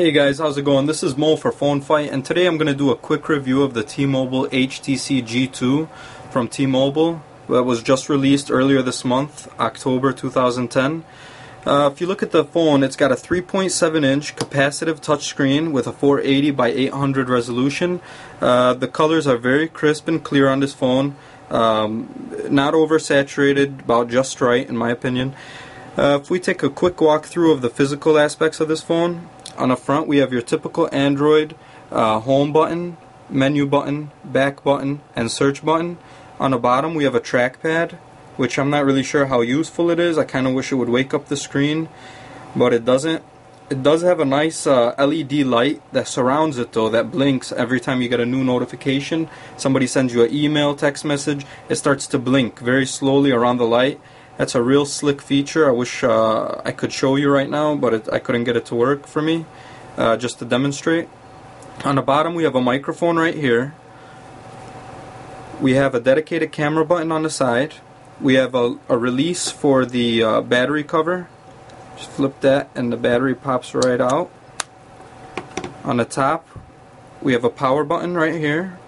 Hey guys, how's it going? This is Mo for Phone Fight, and today I'm going to do a quick review of the T-Mobile HTC G2 from T-Mobile that was just released earlier this month, October 2010. If you look at the phone, it's got a 3.7-inch capacitive touchscreen with a 480 by 800 resolution. The colors are very crisp and clear on this phone, not oversaturated, about just right in my opinion. If we take a quick walkthrough of the physical aspects of this phone, on the front we have your typical Android home button, menu button, back button, and search button. On the bottom we have a trackpad, which I'm not really sure how useful it is. I kind of wish it would wake up the screen, but it doesn't. It does have a nice LED light that surrounds it though, that blinks every time you get a new notification. Somebody sends you an email, text message, it starts to blink very slowly around the light. That's a real slick feature. I wish I could show you right now, but I couldn't get it to work for me, just to demonstrate. On the bottom we have a microphone right here. We have a dedicated camera button on the side. We have a release for the battery cover. Just flip that and the battery pops right out. On the top we have a power button right here.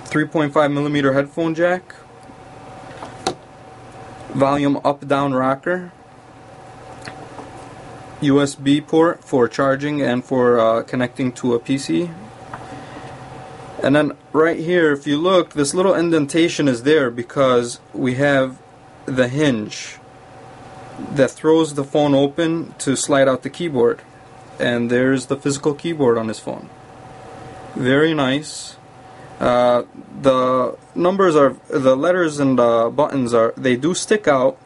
3.5mm headphone jack, volume up down rocker, USB port for charging and for connecting to a PC. And then right here, if you look, this little indentation is there because we have the hinge that throws the phone open to slide out the keyboard. And there's the physical keyboard on this phone. Very nice. The numbers are, the letters and the buttons are, they do stick out.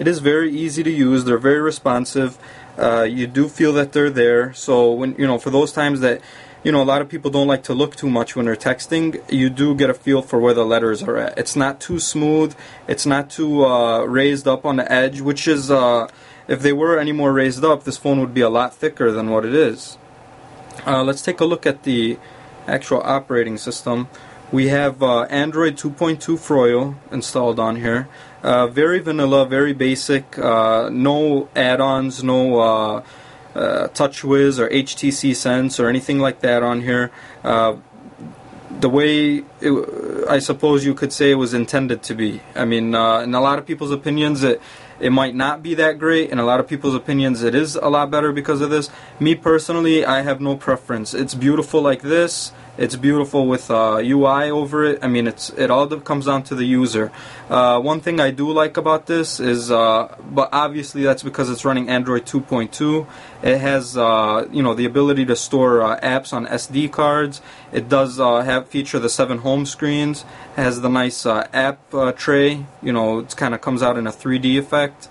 It is very easy to use. They're very responsive. You do feel that they're there. So when, for those times that, a lot of people don't like to look too much when they're texting, you do get a feel for where the letters are at. It's not too smooth. It's not too raised up on the edge, which is, if they were any more raised up, this phone would be a lot thicker than what it is. Let's take a look at the actual operating system. We have Android 2.2 Froyo installed on here. Very vanilla, very basic, no add-ons, no TouchWiz or HTC Sense or anything like that on here. The way I suppose you could say it was intended to be. I mean, in a lot of people's opinions it might not be that great. In a lot of people's opinions it is a lot better because of this. Me personally, I have no preference. It's beautiful like this. It's beautiful with UI over it. I mean, it all comes down to the user. One thing I do like about this is, but obviously that's because it's running Android 2.2. It has, the ability to store apps on SD cards. It does feature the 7 home screens. It has the nice app tray. It kind of comes out in a 3D effect.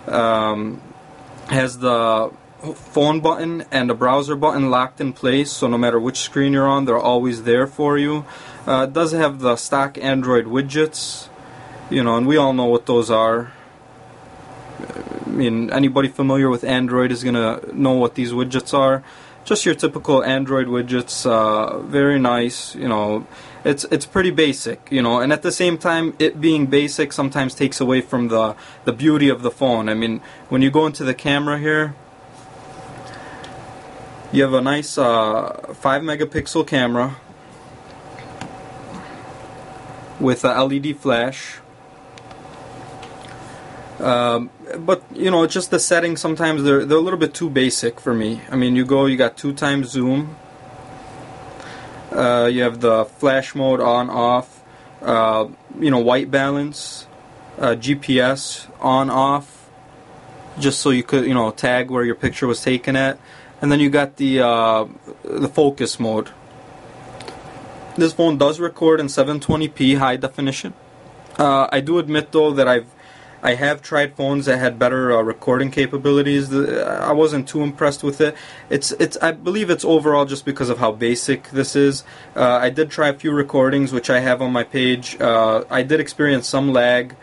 Has the phone button and a browser button locked in place, so no matter which screen you're on, they're always there for you. It does have the stock Android widgets, and we all know what those are. I mean, anybody familiar with Android is gonna know what these widgets are. Just your typical Android widgets, very nice. It's pretty basic, and at the same time, it being basic sometimes takes away from the beauty of the phone. I mean, when you go into the camera here, you have a nice 5-megapixel camera with a LED flash. But it's just the settings. Sometimes they're a little bit too basic for me. I mean, you got 2x zoom. You have the flash mode on off. White balance, GPS on off, just so you could tag where your picture was taken at. And then you got the focus mode. This phone does record in 720p high definition. I do admit though that I have tried phones that had better recording capabilities. I wasn't too impressed with it. I believe it's overall just because of how basic this is. I did try a few recordings, which I have on my page. I did experience some lag.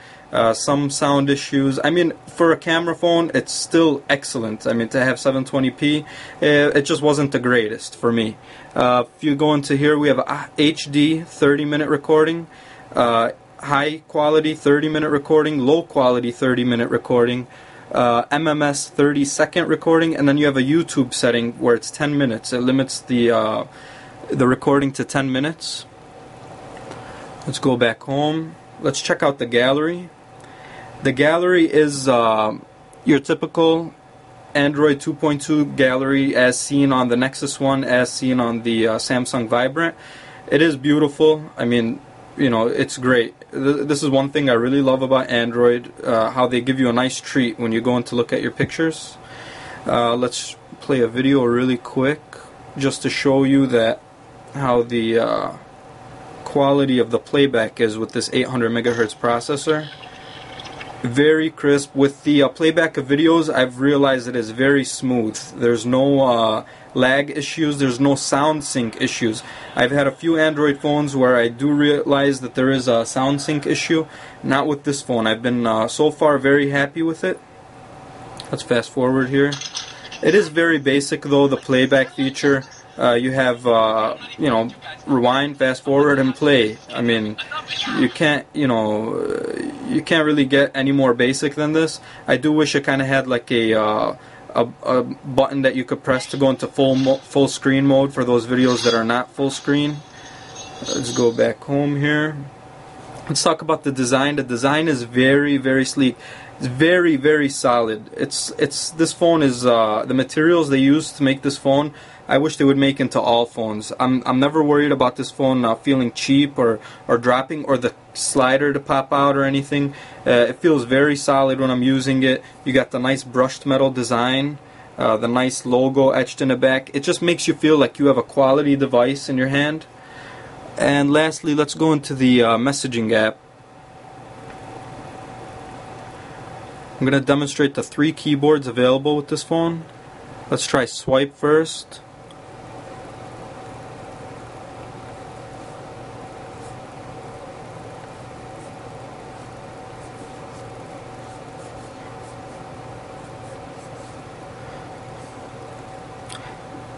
Some sound issues. I mean, for a camera phone, it's still excellent. I mean, to have 720p, it just wasn't the greatest for me. If you go into here, we have a HD 30-minute recording. high quality 30-minute recording, low quality 30-minute recording. MMS 30-second recording, and then you have a YouTube setting where it's 10 minutes. It limits the recording to 10 minutes. Let's go back home. Let's check out the gallery. The gallery is your typical Android 2.2 gallery as seen on the Nexus One, as seen on the Samsung Vibrant. It is beautiful. I mean, you know, it's great. This is one thing I really love about Android, how they give you a nice treat when you go in to look at your pictures. Let's play a video really quick just to show you that how the quality of the playback is with this 800 megahertz processor. Very crisp. With the playback of videos, I've realized it is very smooth. There's no lag issues, there's no sound sync issues. I've had a few Android phones where I do realize that there is a sound sync issue. Not with this phone. I've been so far very happy with it. Let's fast forward here. It is very basic though, the playback feature. You have, you know, rewind, fast forward, and play. I mean, you can't, you know, you can't really get any more basic than this. I do wish it kind of had like a button that you could press to go into full screen mode for those videos that are not full screen. Let's go back home here. Let's talk about the design. The design is very, very sleek. It's very, very solid. This phone is the materials they use to make this phone, I wish they would make into all phones. I'm never worried about this phone feeling cheap or dropping, or the slider to pop out or anything. It feels very solid when I'm using it. You got the nice brushed metal design, the nice logo etched in the back. It just makes you feel like you have a quality device in your hand. And lastly, let's go into the messaging app. I'm going to demonstrate the 3 keyboards available with this phone. Let's try swipe first.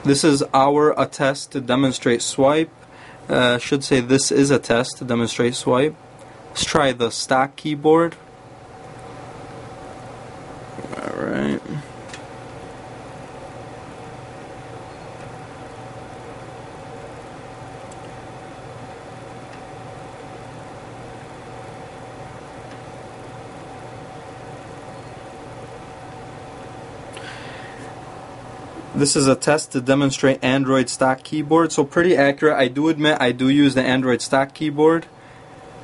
This is a test to demonstrate swipe. Should say this is a test to demonstrate swipe. Let's try the stock keyboard. Alright. This is a test to demonstrate Android stock keyboard, so pretty accurate. I do admit I do use the Android stock keyboard.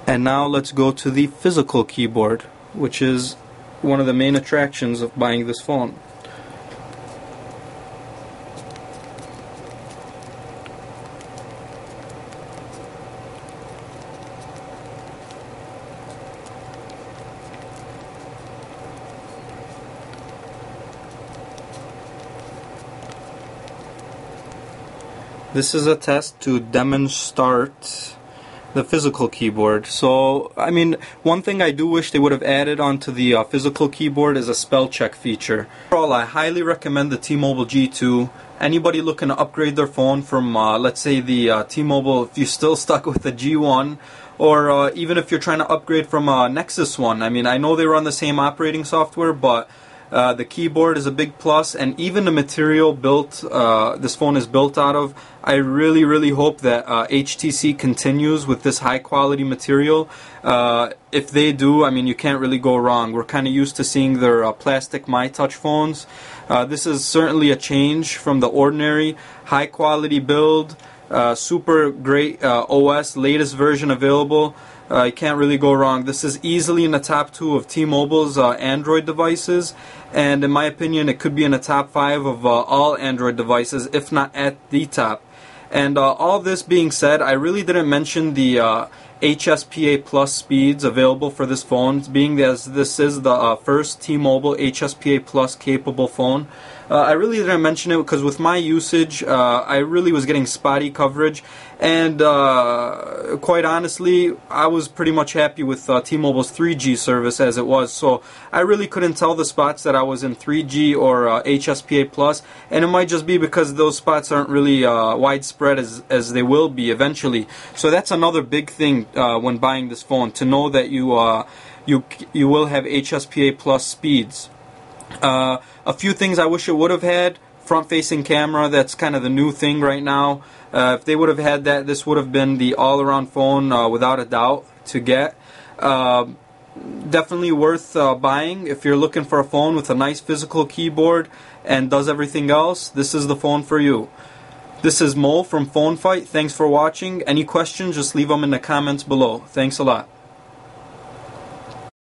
And now let's go to the physical keyboard, which is one of the main attractions of buying this phone. This is a test to demonstrate the physical keyboard. So, I mean, one thing I do wish they would have added onto the physical keyboard is a spell check feature. Overall, I highly recommend the T-Mobile G2. Anybody looking to upgrade their phone from, let's say, the T-Mobile, if you're still stuck with the G1, or even if you're trying to upgrade from a Nexus One. I mean, I know they run the same operating software, but the keyboard is a big plus, and even the material built this phone is built out of. I really, really hope that HTC continues with this high quality material. If they do, I mean, you can't really go wrong. We're kind of used to seeing their plastic MyTouch phones. This is certainly a change from the ordinary. High quality build, super great OS, latest version available. You can't really go wrong. This is easily in the top 2 of T-Mobile's Android devices, and in my opinion it could be in the top 5 of all Android devices, if not at the top. And all this being said, I really didn't mention the HSPA Plus speeds available for this phone, being as this is the first T-Mobile HSPA Plus capable phone. I really didn't mention it because with my usage, I really was getting spotty coverage, and quite honestly, I was pretty much happy with T-Mobile's 3G service as it was, so I really couldn't tell the spots that I was in 3G or HSPA Plus, and it might just be because those spots aren't really widespread as they will be eventually. So that's another big thing when buying this phone, to know that you will have HSPA Plus speeds. A few things I wish it would have had. Front-facing camera, that's kind of the new thing right now. If they would have had that, this would have been the all-around phone without a doubt to get. Definitely worth buying if you're looking for a phone with a nice physical keyboard and does everything else. This is the phone for you. This is Mo from Phone Fight. Thanks for watching. Any questions, just leave them in the comments below. Thanks a lot.